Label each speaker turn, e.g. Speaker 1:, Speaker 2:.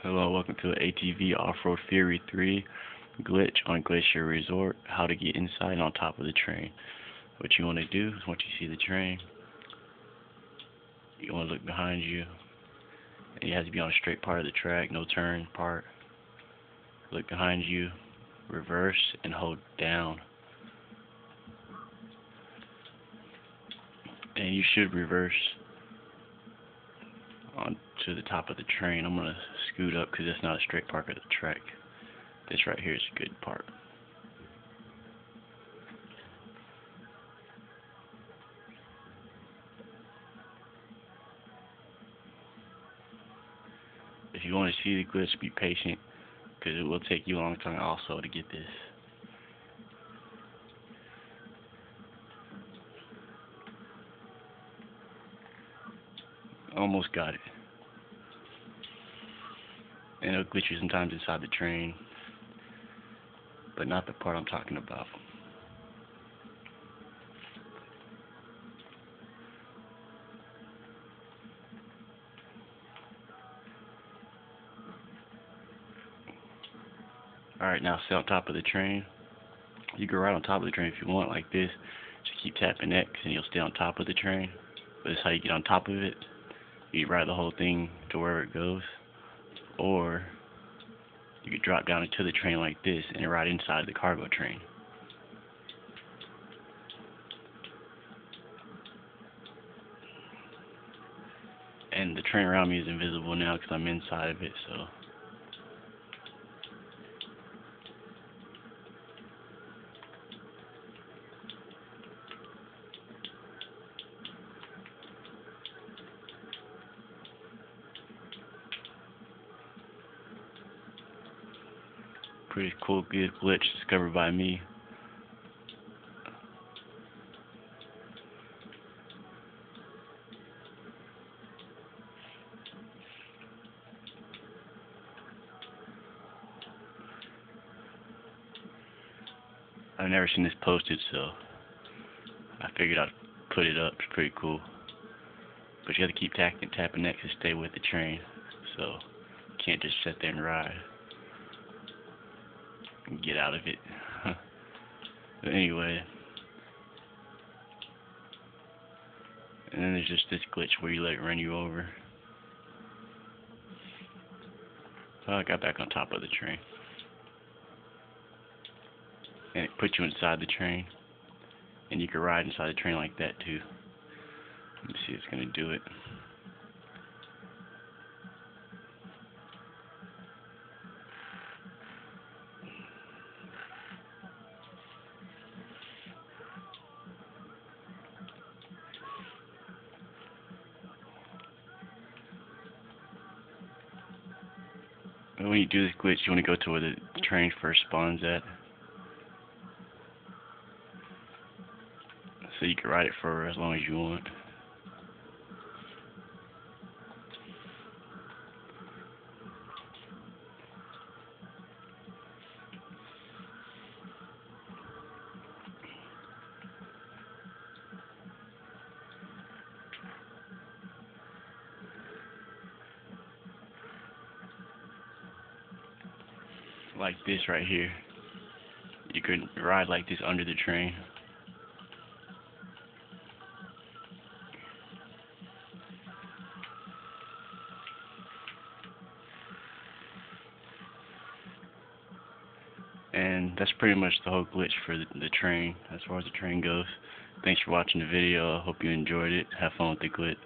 Speaker 1: Hello, welcome to ATV Off-Road Fury 3 glitch on Glacier Resort. How to get inside and on top of the train. What you want to do is once you see the train, you want to look behind you. And you have to be on a straight part of the track, no turn part. Look behind you, reverse, and hold down. And you should reverse onto the top of the train. I'm going to scoot up because it's not a straight part of the track. This right here is a good part. If you want to see the glitch, be patient because it will take you a long time also to get this. Almost got it. And it'll glitch you sometimes inside the train, but not the part I'm talking about. Alright, now stay on top of the train. You can ride on top of the train if you want, like this. Just keep tapping X and you'll stay on top of the train. But this is how you get on top of it. You ride the whole thing to wherever it goes. Or you could drop down into the train like this and ride inside the cargo train. And the train around me is invisible now because I'm inside of it, so. Pretty cool, good glitch discovered by me. I've never seen this posted, so I figured I'd put it up. It's pretty cool. But you have to keep tapping next to stay with the train. So you can't just sit there and ride and get out of it. But anyway. And then there's just this glitch where you let it run you over. So I got back on top of the train. And it puts you inside the train. And you can ride inside the train like that too. Let me see if it's going to do it. When you do this glitch, you want to go to where the train first spawns at. So you can ride it for as long as you want. Like this right here. You could ride like this under the train. And that's pretty much the whole glitch for the train, as far as the train goes. Thanks for watching the video. I hope you enjoyed it. Have fun with the glitch.